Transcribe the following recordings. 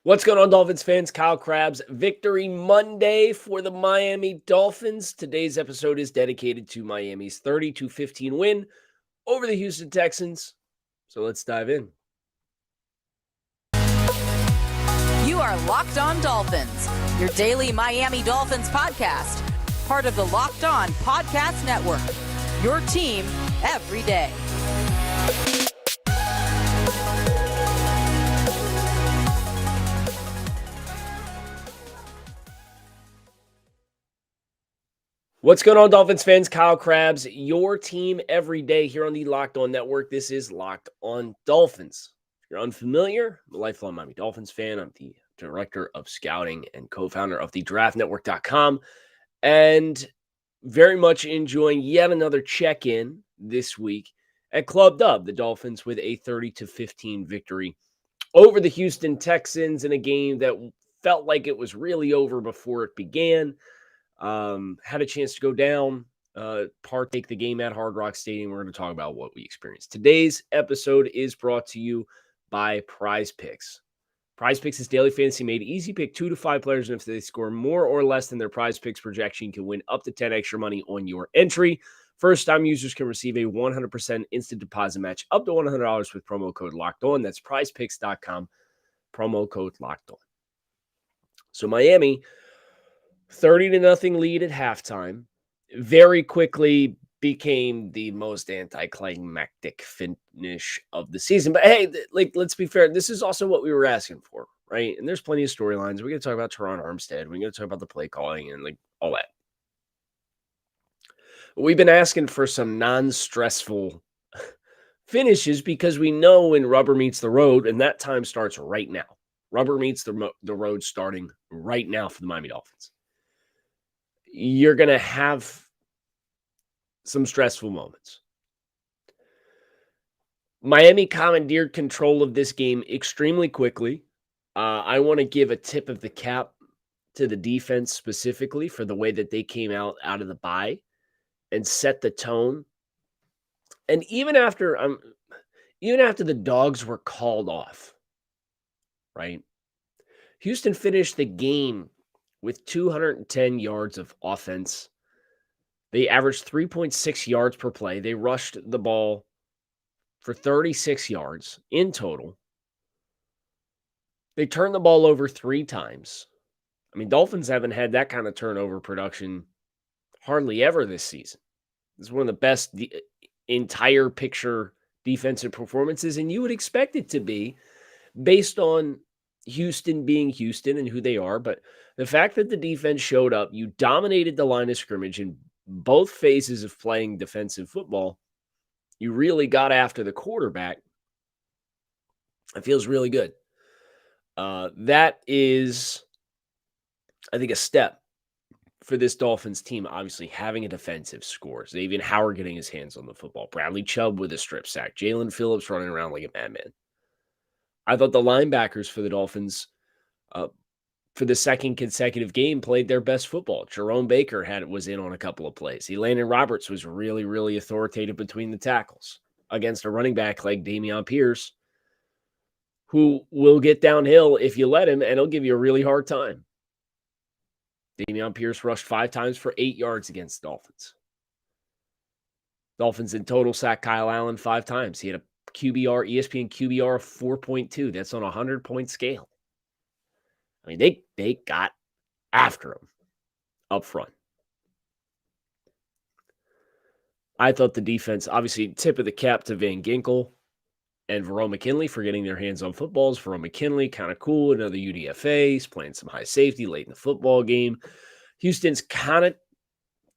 What's going on, Dolphins fans? Kyle Krabs. Victory Monday for the Miami Dolphins. Today's episode is dedicated to Miami's 30-15 win over the Houston Texans. So let's dive in. You are Locked On Dolphins, your daily Miami Dolphins podcast, part of the Locked On Podcast Network, your team every day. What's going on, Dolphins fans? Kyle Krabs, your team every day here on the Locked On Network. This is Locked On Dolphins. If you're unfamiliar, I'm a lifelong Miami Dolphins fan. I'm the director of scouting and co-founder of the draftnetwork.com, and very much enjoying yet another check-in this week at Club Dub, the Dolphins with a 30-15 victory over the Houston Texans in a game that felt like it was really over before it began. Had a chance to go down, partake the game at Hard Rock Stadium. We're going to talk about what we experienced. Today's episode is brought to you by Prize Picks. Prize Picks is daily fantasy made easy. Pick 2 to 5 players, and if they score more or less than their Prize Picks projection, you can win up to 10 extra money on your entry. First-time users can receive a 100% instant deposit match up to $100 with promo code Locked On. That's prizepicks.com, promo code Locked On. So Miami, 30-0 lead at halftime, very quickly became the most anticlimactic finish of the season. But hey, let's be fair. This is also what we were asking for, right? And there's plenty of storylines. We're going to talk about Teron Armstead. We're going to talk about the play calling and all that. We've been asking for some non-stressful finishes because we know when rubber meets the road, and that time starts right now. Rubber meets the road starting right now for the Miami Dolphins. You're going to have some stressful moments. Miami commandeered control of this game extremely quickly. I want to give a tip of the cap to the defense specifically for the way that they came out of the bye and set the tone. And even after the dogs were called off, right? Houston finished the game with 210 yards of offense. They averaged 3.6 yards per play. They rushed the ball for 36 yards in total. They turned the ball over 3 times. I mean, Dolphins haven't had that kind of turnover production hardly ever this season. This is one of the best entire picture defensive performances, and you would expect it to be based on Houston being Houston and who they are. But the fact that the defense showed up, you dominated the line of scrimmage in both phases of playing defensive football. You really got after the quarterback. It feels really good. That is, I think, a step for this Dolphins team, obviously having a defensive score. Xavier Howard getting his hands on the football. Bradley Chubb with a strip sack. Jalen Phillips running around like a madman. I thought the linebackers for the Dolphins, for the second consecutive game, played their best football. Jerome Baker was in on a couple of plays. Elandon Roberts was really, really authoritative between the tackles against a running back like Dameon Pierce, who will get downhill if you let him, and he'll give you a really hard time. Dameon Pierce rushed 5 times for 8 yards against the Dolphins. Dolphins in total sacked Kyle Allen 5 times. He had a ESPN QBR of 4.2. That's on a 100-point scale. I mean, they got after him up front. I thought the defense, obviously, tip of the cap to Van Ginkel and Verone McKinley for getting their hands on footballs. Verone McKinley, kind of cool. Another UDFA. He's playing some high safety late in the football game. Houston's kind of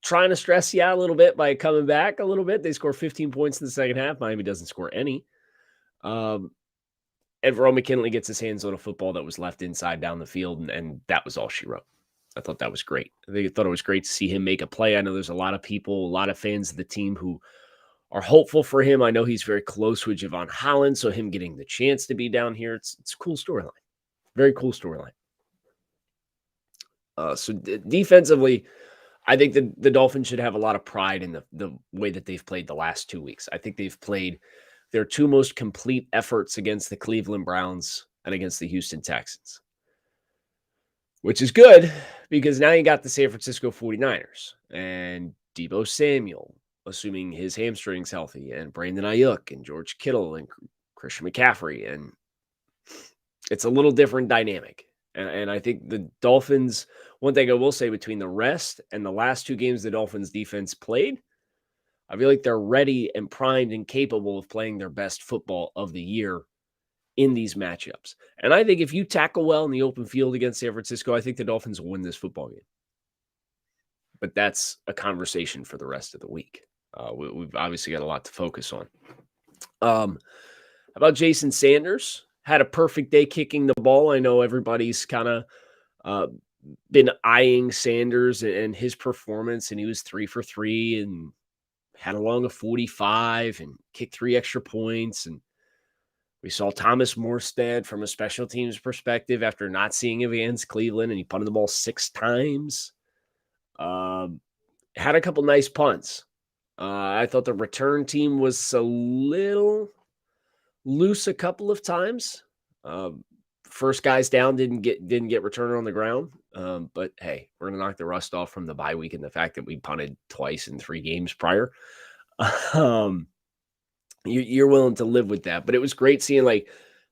trying to stress you out a little bit by coming back a little bit. They score 15 points in the second half. Miami doesn't score any. And Verone McKinley gets his hands on a football that was left inside down the field, and that was all she wrote. I thought that was great. I thought it was great to see him make a play. I know there's a lot of people, a lot of fans of the team who are hopeful for him. I know he's very close with Javon Holland, so him getting the chance to be down here, it's a cool storyline. Very cool storyline. So defensively, I think the Dolphins should have a lot of pride in the way that they've played the last 2 weeks. I think they've played their 2 most complete efforts against the Cleveland Browns and against the Houston Texans. which is good because now you got the San Francisco 49ers and Deebo Samuel, assuming his hamstring's healthy, and Brandon Ayuk and George Kittle and Christian McCaffrey. And it's a little different dynamic. And I think the Dolphins, one thing I will say between the rest and the last two games the Dolphins defense played, I feel like they're ready and primed and capable of playing their best football of the year in these matchups. And I think if you tackle well in the open field against San Francisco, I think the Dolphins will win this football game. But that's a conversation for the rest of the week. We've obviously got a lot to focus on. How about Jason Sanders? Had a perfect day kicking the ball. I know everybody's kind of been eyeing Sanders and his performance, and he was 3 for 3 and had along a 45 and kicked 3 extra points. And we saw Thomas Morstead from a special teams perspective after not seeing him against Cleveland, and he punted the ball 6 times. Had a couple nice punts. I thought the return team was a little loose a couple of times. First guys down didn't get returned on the ground. But hey, we're gonna knock the rust off from the bye week and the fact that we punted twice in 3 games prior. You're willing to live with that, but it was great seeing like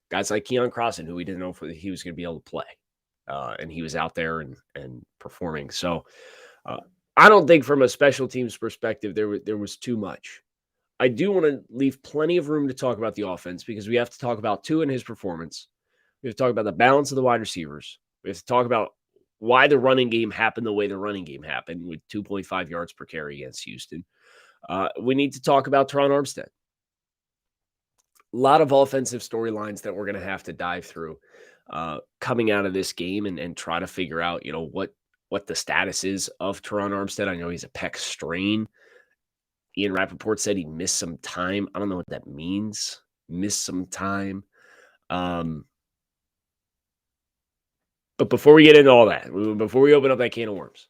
guys like Keon Crossan, who we didn't know if he was going to be able to play, and he was out there and performing. So I don't think from a special teams perspective there was too much. I do want to leave plenty of room to talk about the offense because we have to talk about Tua and his performance. We have to talk about the balance of the wide receivers. We have to talk about why the running game happened the way the running game happened with 2.5 yards per carry against Houston. We need to talk about Teron Armstead. A lot of offensive storylines that we're going to have to dive through coming out of this game and try to figure out, what the status is of Teron Armstead. I know he's a pec strain. Ian Rappaport said he missed some time. I don't know what that means. Missed some time. But before we get into all that, before we open up that can of worms,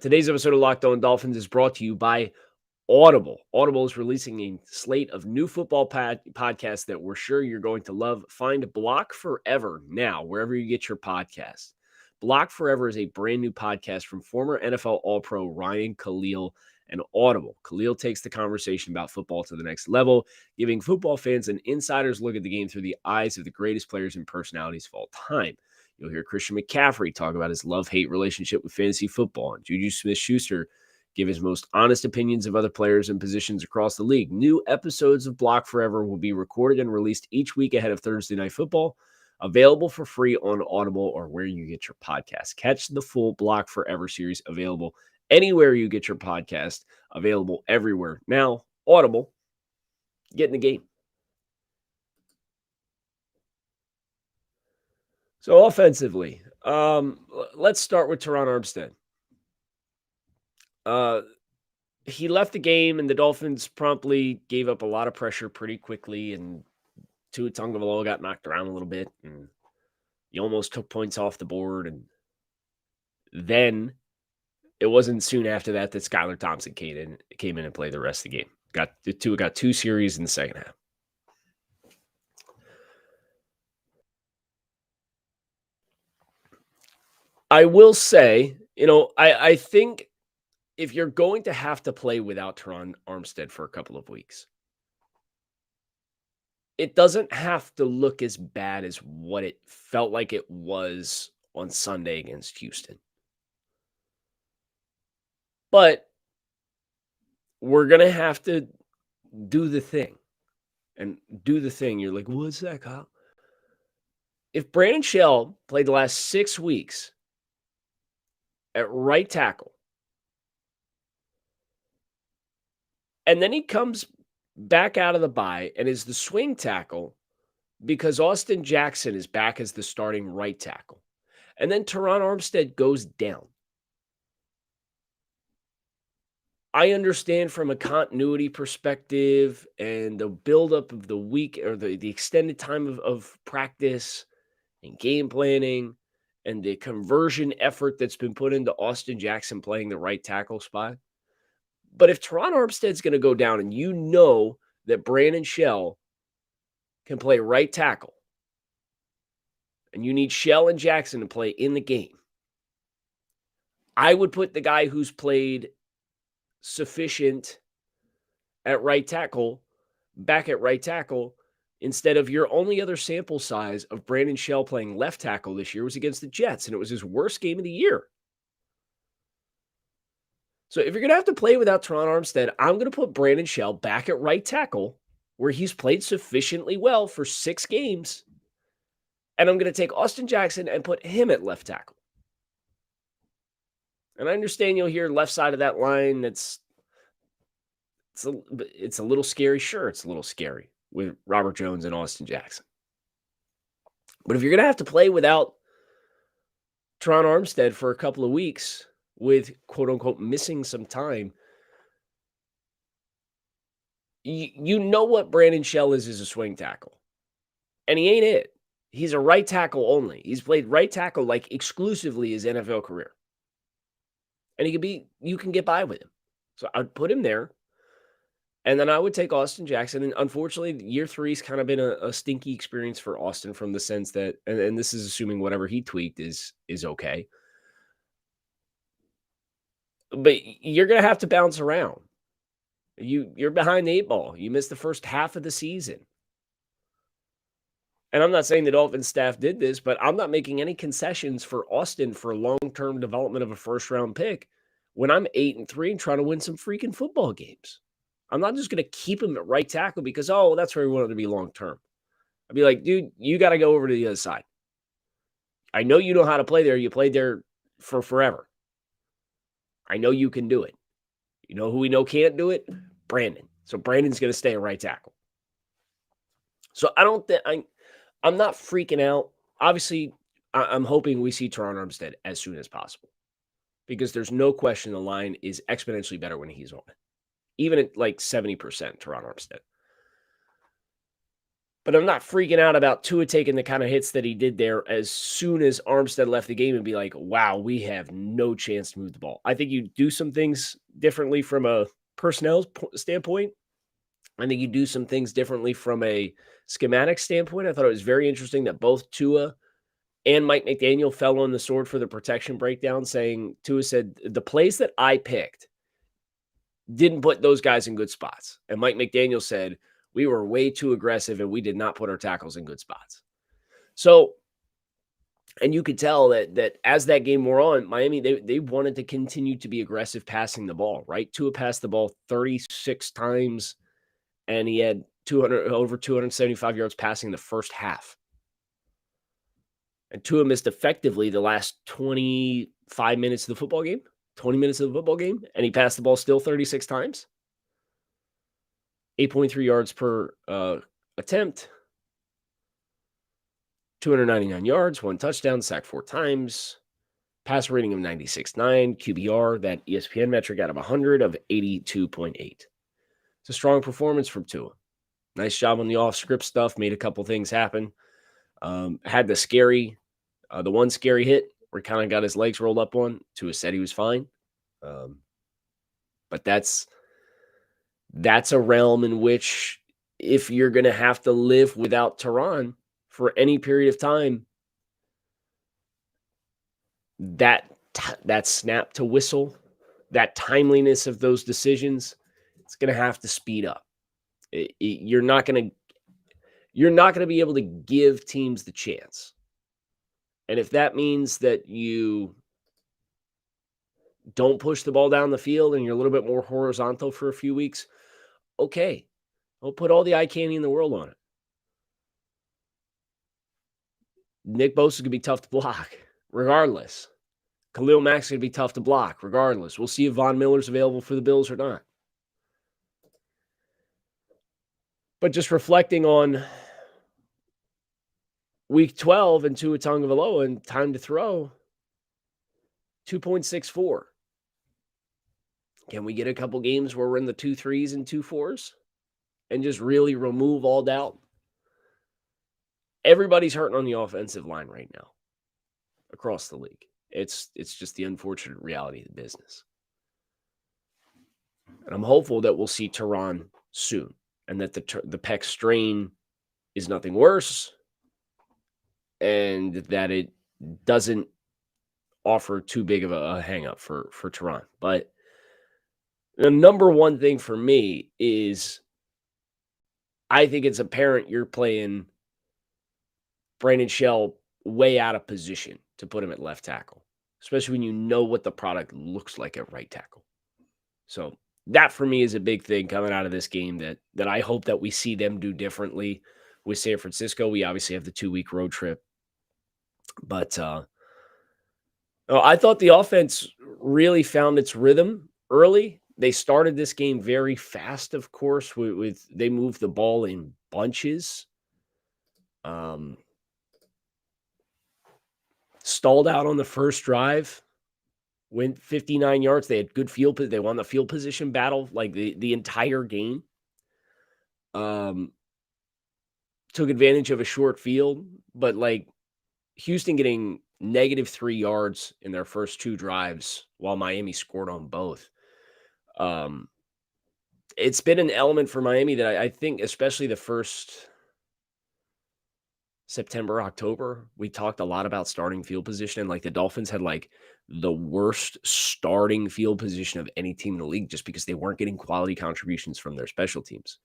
today's episode of Locked On Dolphins is brought to you by Audible. Audible is releasing a slate of new football podcasts that we're sure you're going to love. Find Block Forever now, wherever you get your podcasts. Block Forever is a brand new podcast from former NFL All-Pro Ryan Khalil and Audible. Khalil takes the conversation about football to the next level, giving football fans an insider's look at the game through the eyes of the greatest players and personalities of all time. You'll hear Christian McCaffrey talk about his love-hate relationship with fantasy football, and Juju Smith-Schuster give his most honest opinions of other players and positions across the league. New episodes of Block Forever will be recorded and released each week ahead of Thursday Night Football, available for free on Audible or where you get your podcast. Catch the full Block Forever series available anywhere you get your podcast, available everywhere. Now, Audible, get in the game. So offensively, let's start with Teron Armstead. He left the game, and the Dolphins promptly gave up a lot of pressure pretty quickly, and Tua Tagovailoa got knocked around a little bit, and he almost took points off the board. And then it wasn't soon after that Skylar Thompson came in and played the rest of the game. Tua got 2 series in the second half. I will say, I think if you're going to have to play without Teron Armstead for a couple of weeks, it doesn't have to look as bad as what it felt like it was on Sunday against Houston. But we're going to have to do the thing. And do the thing. You're like, what's that, Kyle? If Brandon Shell played the last 6 weeks at right tackle, and then he comes back out of the bye and is the swing tackle because Austin Jackson is back as the starting right tackle, and then Teron Armstead goes down. I understand from a continuity perspective and the buildup of the week or the extended time of practice and game planning and the conversion effort that's been put into Austin Jackson playing the right tackle spot. But if Teron Armstead's going to go down and you know that Brandon Shell can play right tackle and you need Shell and Jackson to play in the game, I would put the guy who's played sufficient at right tackle back at right tackle instead of your only other sample size of Brandon Shell playing left tackle this year was against the Jets, and it was his worst game of the year. So if you're going to have to play without Teron Armstead, I'm going to put Brandon Shell back at right tackle where he's played sufficiently well for 6 games, and I'm going to take Austin Jackson and put him at left tackle. And I understand you'll hear left side of that line. It's a little scary. Sure, it's a little scary with Robert Jones and Austin Jackson. But if you're going to have to play without Teron Armstead for a couple of weeks with quote-unquote missing some time, you know what Brandon Shell is a swing tackle. And he ain't it. He's a right tackle only. He's played right tackle like exclusively his NFL career. And you can get by with him. So I'd put him there. And then I would take Austin Jackson. And unfortunately, year 3's kind of been a stinky experience for Austin from the sense that, and this is assuming whatever he tweaked is okay. But you're going to have to bounce around. You're behind the 8 ball. You missed the first half of the season. And I'm not saying the Dolphins staff did this, but I'm not making any concessions for Austin for long-term development of a first-round pick when I'm 8-3 and trying to win some freaking football games. I'm not just going to keep him at right tackle because, that's where we wanted to be long-term. I'd be like, dude, you got to go over to the other side. I know you know how to play there. You played there for forever. I know you can do it. You know who we know can't do it? Brandon. So Brandon's going to stay at right tackle. So I don't think I'm not freaking out. Obviously, I'm hoping we see Teron Armstead as soon as possible because there's no question the line is exponentially better when he's on it, even at like 70% Teron Armstead. But I'm not freaking out about Tua taking the kind of hits that he did there as soon as Armstead left the game and be like, wow, we have no chance to move the ball. I think you do some things differently from a personnel standpoint. I think you do some things differently from a schematic standpoint. I thought it was very interesting that both Tua and Mike McDaniel fell on the sword for the protection breakdown, saying Tua said, the plays that I picked didn't put those guys in good spots. And Mike McDaniel said, we were way too aggressive and we did not put our tackles in good spots. So, and you could tell that as that game wore on, Miami, they wanted to continue to be aggressive passing the ball, right? Tua passed the ball 36 times and he had over 275 yards passing the first half. And Tua missed effectively the last 25 minutes of the football game, 20 minutes of the football game, and he passed the ball still 36 times. 8.3 yards per attempt, 299 yards, 1 touchdown, sacked 4 times, pass rating of 96.9, QBR, that ESPN metric out of 100 of 82.8. It's a strong performance from Tua. Nice job on the off-script stuff, made a couple things happen. Had the one scary hit where he kind of got his legs rolled up on. Tua said he was fine. But that's a realm in which if you're going to have to live without Teron for any period of time, that snap to whistle, that timeliness of those decisions, it's going to have to speed up. You're not going to be able to give teams the chance. And if that means that you don't push the ball down the field and you're a little bit more horizontal for a few weeks, okay, I'll put all the eye candy in the world on it. Nick Bosa is going to be tough to block, regardless. Khalil Mack's going to be tough to block, regardless. We'll see if Von Miller's available for the Bills or not. But just reflecting on week 12 and Tua Tagovailoa and time to throw, 2.64. Can we get a couple games where we're in the 2.3s and 2.4s and just really remove all doubt? Everybody's hurting on the offensive line right now across the league. It's just the unfortunate reality of the business. And I'm hopeful that we'll see Teron soon and that the pec strain is nothing worse and that it doesn't offer too big of a hang up for Tehran. But the number one thing for me is I think it's apparent you're playing Brandon Shell way out of position to put him at left tackle, especially when you know what the product looks like at right tackle. So that for me is a big thing coming out of this game that I hope that we see them do differently with San Francisco. We obviously have the 2-week road trip, but I thought the offense really found its rhythm early. They started this game very fast, of course, with they moved the ball in bunches. Stalled out on the first drive, went 59 yards. They had good field. They won the field position battle like the entire game. Took advantage of a short field, but like Houston getting -3 yards in their first 2 drives while Miami scored on both. It's been an element for Miami that I think, especially the first September, October, we talked a lot about starting field position. And like the Dolphins had like the worst starting field position of any team in the league just because they weren't getting quality contributions from their special teams.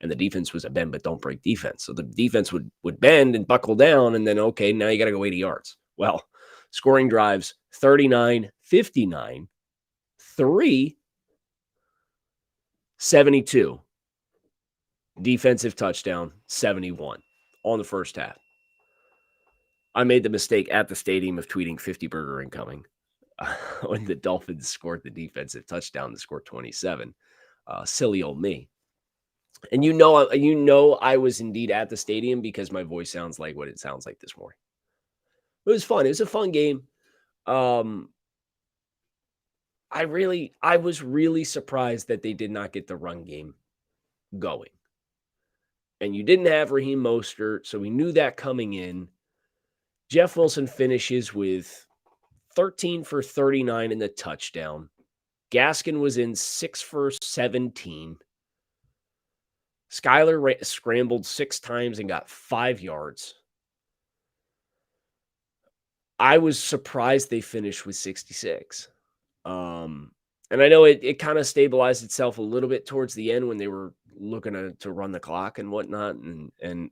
And the defense was a bend but don't break defense. So the defense would bend and buckle down, and then, okay, now you got to go 80 yards. Well, scoring drives 39, 59, 3, 72. Defensive touchdown, 71 on the first half. I made the mistake at the stadium of tweeting 50 burger incoming when the Dolphins scored the defensive touchdown to score 27. Silly old me. And you know I was indeed at the stadium because my voice sounds like what it sounds like this morning. It was fun. It was a fun game. I was really surprised that they did not get the run game going. And you didn't have Raheem Mostert, so we knew that coming in. Jeff Wilson finishes with 13 for 39 in the touchdown. Gaskin was in 6 for 17. Skyler scrambled 6 times and got 5 yards. I was surprised they finished with 66. And I know it kind of stabilized itself a little bit towards the end when they were looking to run the clock and whatnot. And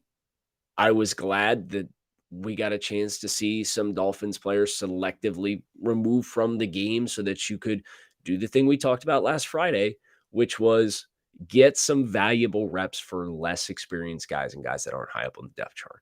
I was glad that we got a chance to see some Dolphins players selectively removed from the game so that you could do the thing we talked about last Friday, which was get some valuable reps for less experienced guys and guys that aren't high up on the depth chart.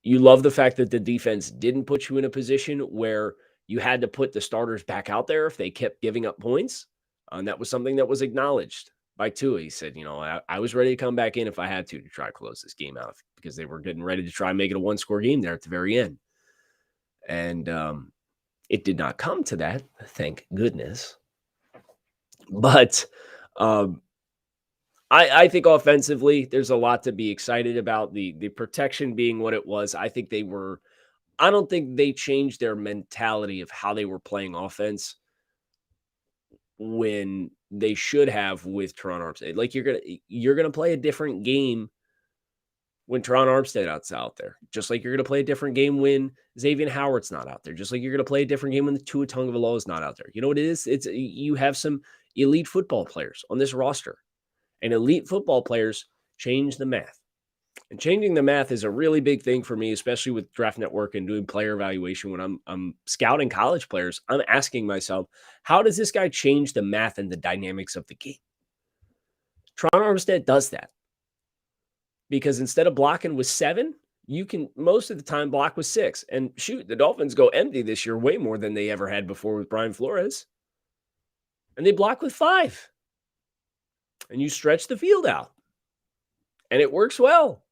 You love the fact that the defense didn't put you in a position where you had to put the starters back out there if they kept giving up points. And that was something that was acknowledged by Tua. He said, I was ready to come back in if I had to try to close this game out because they were getting ready to try and make it a 1-score game there at the very end. And it did not come to that, thank goodness. But I think offensively, there's a lot to be excited about. The protection being what it was. I don't think they changed their mentality of how they were playing offense when they should have with Teron Armstead. Like you're gonna play a different game when Teron Armstead's out there. Just like you're gonna play a different game when Xavier Howard's not out there. Just like you're gonna play a different game when the Tua Tagovailoa is not out there. You know what it is? You have some elite football players on this roster, and elite football players change the math. And changing the math is a really big thing for me, especially with Draft Network and doing player evaluation. When I'm scouting college players, I'm asking myself, how does this guy change the math and the dynamics of the game? Teron Armstead does that. Because instead of blocking with 7, you can most of the time block with 6. And shoot, the Dolphins go empty this year way more than they ever had before with Brian Flores. And they block with 5. And you stretch the field out. And it works well.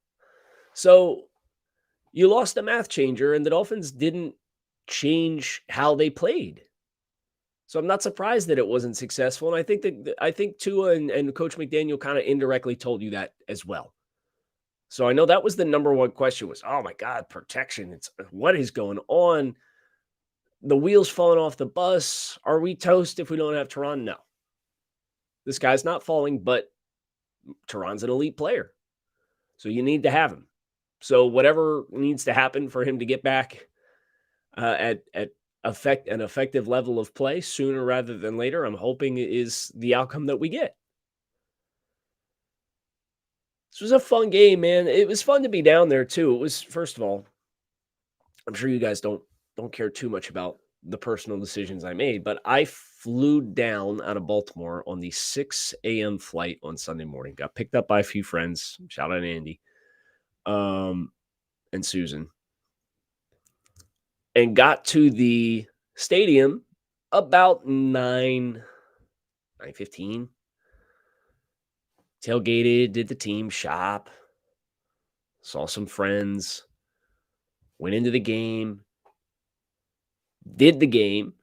So you lost a math changer, and the Dolphins didn't change how they played. So I'm not surprised that it wasn't successful. And I think Tua and Coach McDaniel kind of indirectly told you that as well. So I know that was the number one question was, oh my God, protection. It's what is going on? The wheels falling off the bus. Are we toast if we don't have Teron? No. This guy's not falling, but Teron's an elite player. So you need to have him. So whatever needs to happen for him to get back at an effective level of play sooner rather than later, I'm hoping is the outcome that we get. This was a fun game, man. It was fun to be down there too. It was, first of all, I'm sure you guys don't care too much about the personal decisions I made, but I flew down out of Baltimore on the 6 a.m. flight on Sunday morning. Got picked up by a few friends. Shout out Andy, and Susan, and got to the stadium about 9:15. Tailgated, did the team shop, saw some friends, went into the game, did the game,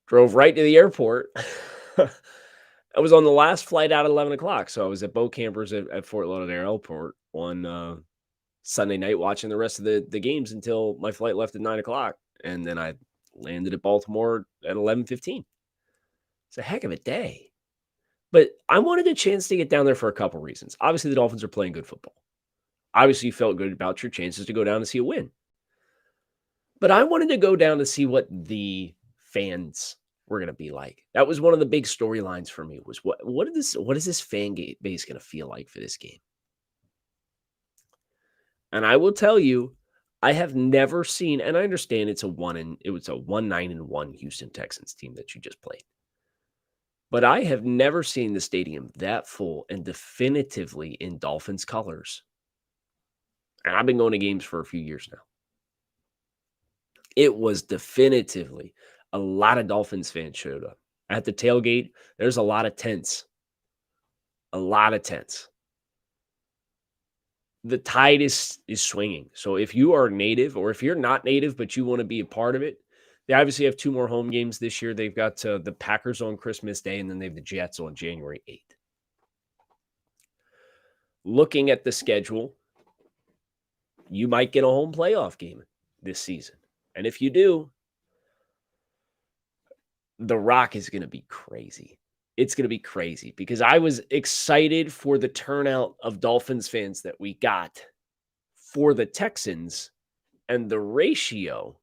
drove right to the airport. I was on the last flight out at 11 o'clock. So I was at Boat Campers at Fort Lauderdale Airport on Sunday night watching the rest of the games until my flight left at 9 o'clock. And then I landed at Baltimore at 11:15. It's a heck of a day. But I wanted a chance to get down there for a couple reasons. Obviously, the Dolphins are playing good football. Obviously, you felt good about your chances to go down and see a win. But I wanted to go down to see what the fans were going to be like. That was one of the big storylines for me, was what is this fan base going to feel like for this game? And I will tell you, I have never seen, and I understand it was a 1-9-1 Houston Texans team that you just played. But I have never seen the stadium that full and definitively in Dolphins colors. And I've been going to games for a few years now. It was definitively a lot of Dolphins fans showed up. At the tailgate, there's a lot of tents. A lot of tents. The tide is swinging. So if you are native, or if you're not native but you want to be a part of it, they obviously have 2 more home games this year. They've got the Packers on Christmas Day, and then they have the Jets on January 8th. Looking at the schedule, you might get a home playoff game this season. And if you do, the Rock is going to be crazy. It's going to be crazy because I was excited for the turnout of Dolphins fans that we got for the Texans, and the ratio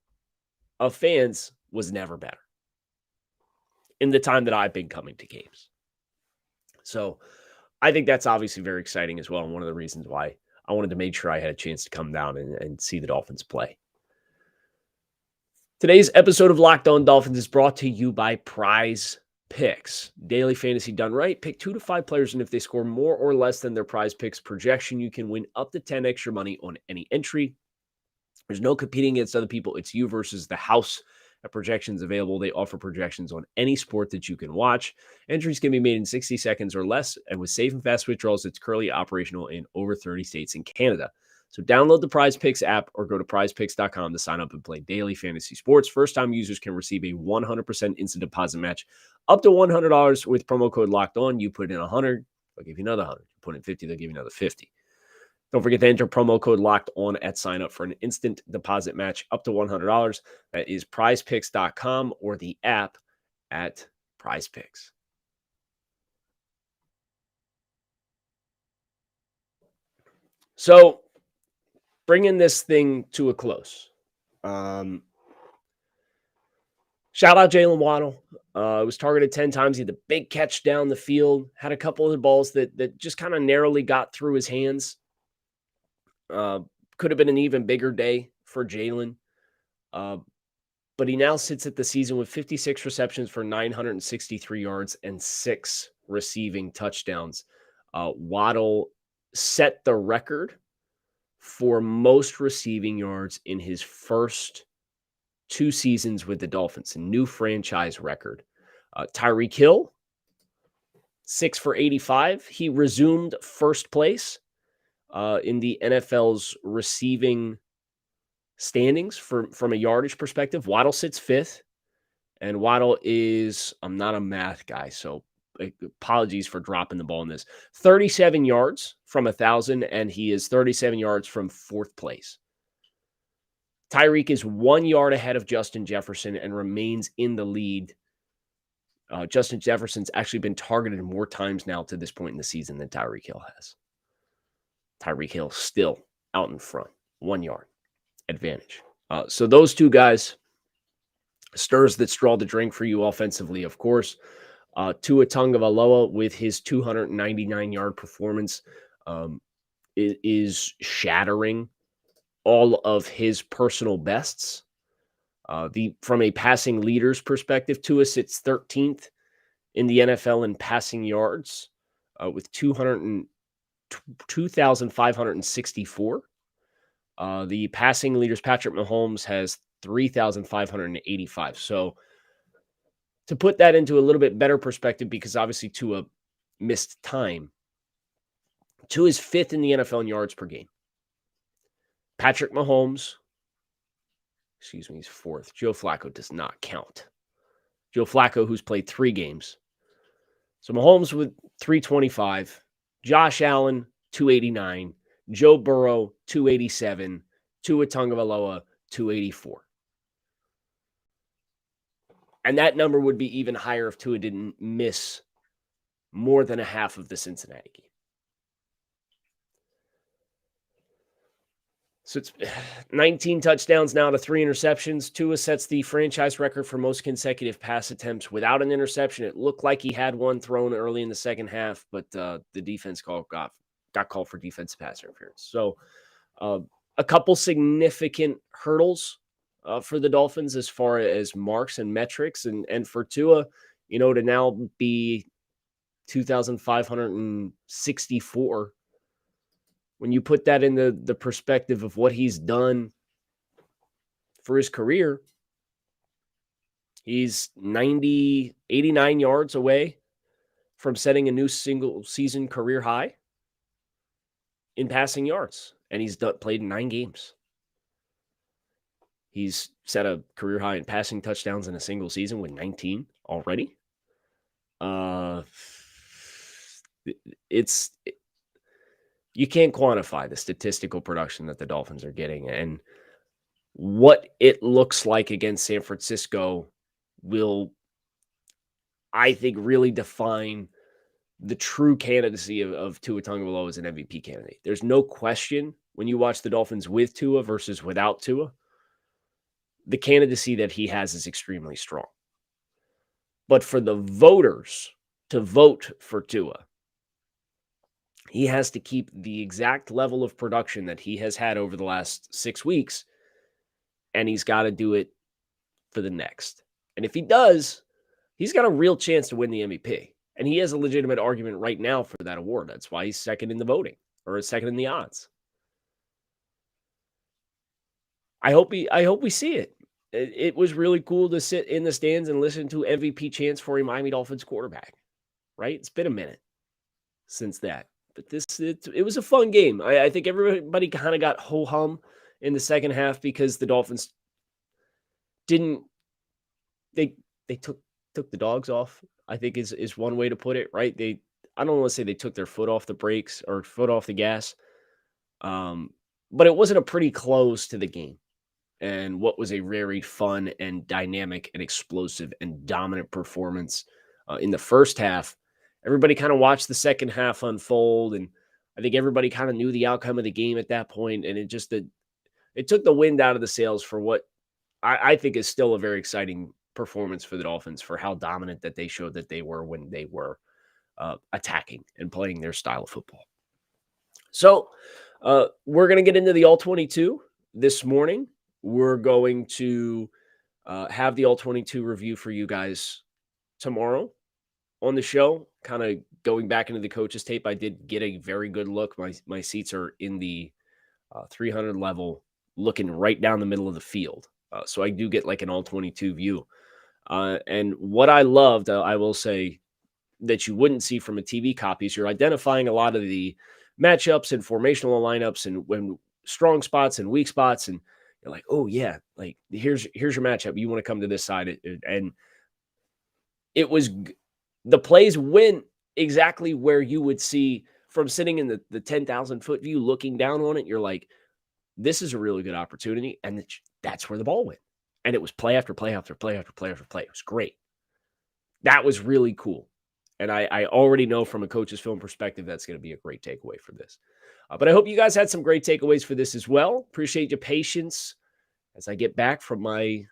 of fans was never better in the time that I've been coming to games. So I think that's obviously very exciting as well, and one of the reasons why I wanted to make sure I had a chance to come down and see the Dolphins play. Today's episode of Locked On Dolphins is brought to you by Prize Picks. Daily fantasy done right. Pick 2 to 5 players, and if they score more or less than their Prize Picks projection, you can win up to 10 extra money on any entry. There's no competing against other people. It's you versus the house. Projections available. They offer projections on any sport that you can watch. Entries can be made in 60 seconds or less, and with safe and fast withdrawals, it's currently operational in over 30 states and Canada. So download the Prize Picks app or go to prizepicks.com to sign up and play daily fantasy sports. First-time users can receive a 100% instant deposit match up to $100 with promo code Locked On. You put in 100, they'll give you another 100. You put in 50, they'll give you another 50. Don't forget to enter promo code Locked On at sign up for an instant deposit match up to $100. That is prizepicks.com or the app at PrizePicks. So, bringing this thing to a close. Shout out Jalen Waddle. It was targeted 10 times. He had the big catch down the field. Had a couple of the balls that just kind of narrowly got through his hands. Could have been an even bigger day for Jalen. But he now sits at the season with 56 receptions for 963 yards and 6 receiving touchdowns. Waddle set the record for most receiving yards in his first 2 seasons with the Dolphins, a new franchise record. Tyreek Hill, 6 for 85. He resumed first place in the NFL's receiving standings from a yardage perspective. Waddle sits 5th, and Waddle is, I'm not a math guy, so apologies for dropping the ball in this, 37 yards from 1,000, and he is 37 yards from 4th place. Tyreek is 1 yard ahead of Justin Jefferson and remains in the lead. Justin Jefferson's actually been targeted more times now to this point in the season than Tyreek Hill has. Tyreek Hill still out in front, 1 yard advantage. So those two guys stirs that straw to drink for you offensively, of course. Tua Tagovailoa with his 299-yard performance is shattering all of his personal bests. From a passing leader's perspective, Tua sits 13th in the NFL in passing yards with 2,564. The passing leaders, Patrick Mahomes, has 3,585. So to put that into a little bit better perspective, because obviously Tua missed time, Tua is 5th in the NFL in yards per game. Patrick Mahomes, he's 4th. Joe Flacco does not count. Joe Flacco, who's played 3 games. So Mahomes with 325, Josh Allen, 289, Joe Burrow, 287, Tua Tagovailoa, 284. And that number would be even higher if Tua didn't miss more than a half of the Cincinnati game. So it's 19 touchdowns now to 3 interceptions. Tua sets the franchise record for most consecutive pass attempts without an interception. It looked like he had one thrown early in the second half, but the defense got called for defensive pass interference. So a couple significant hurdles for the Dolphins as far as marks and metrics. And for Tua, to now be 2,564, when you put that in the perspective of what he's done for his career, he's 89 yards away from setting a new single season career high in passing yards. And he's played in 9 games. He's set a career high in passing touchdowns in a single season with 19 already. You can't quantify the statistical production that the Dolphins are getting, and what it looks like against San Francisco will, I think, really define the true candidacy of Tua Tagovailoa as an MVP candidate. There's no question when you watch the Dolphins with Tua versus without Tua, the candidacy that he has is extremely strong. But for the voters to vote for Tua, he has to keep the exact level of production that he has had over the last 6 weeks, and he's got to do it for the next. And if he does, he's got a real chance to win the MVP. And he has a legitimate argument right now for that award. That's why he's second in the voting, or second in the odds. I hope we see it. It was really cool to sit in the stands and listen to MVP chants for a Miami Dolphins quarterback, right? It's been a minute since that. But it was a fun game. I think everybody kind of got ho-hum in the second half because the Dolphins didn't – they took the dogs off, I think is one way to put it, right? I don't want to say they took their foot off the brakes or foot off the gas, but it wasn't a pretty close to the game. And what was a very fun and dynamic and explosive and dominant performance in the first half. Everybody kind of watched the second half unfold, and I think everybody kind of knew the outcome of the game at that point, and it took the wind out of the sails for what I think is still a very exciting performance for the Dolphins, for how dominant that they showed that they were when they were attacking and playing their style of football. So we're going to get into the All-22 this morning. We're going to have the All-22 review for you guys tomorrow on the show. Kind of going back into the coaches tape, I did get a very good look. My seats are in the 300 level, looking right down the middle of the field. So I do get like an All-22 view. And what I loved, I will say, that you wouldn't see from a TV copy is you're identifying a lot of the matchups and formational lineups and when strong spots and weak spots. And you're like, oh yeah, like here's your matchup. You want to come to this side. And it was, the plays went exactly where you would see from sitting in the 10,000 foot view, looking down on it. You're like, this is a really good opportunity. And that's where the ball went. And it was play after play after play after play after play. It was great. That was really cool. And I already know from a coach's film perspective, that's going to be a great takeaway for this. But I hope you guys had some great takeaways for this as well. Appreciate your patience as I get back from my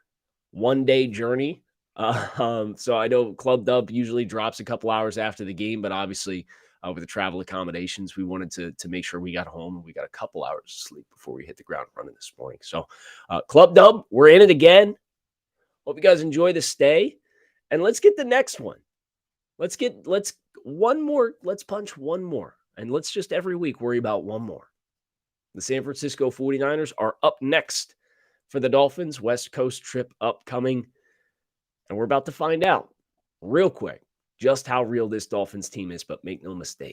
one-day journey. So I know Club Dub usually drops a couple hours after the game, but obviously with the travel accommodations, we wanted to make sure we got home and we got a couple hours of sleep before we hit the ground running this morning. So Club Dub, we're in it again. Hope you guys enjoy the stay. And let's get the next one. Let's one more. Let's punch one more. And let's just every week worry about one more. The San Francisco 49ers are up next for the Dolphins. West Coast trip upcoming. And we're about to find out real quick just how real this Dolphins team is. But make no mistake,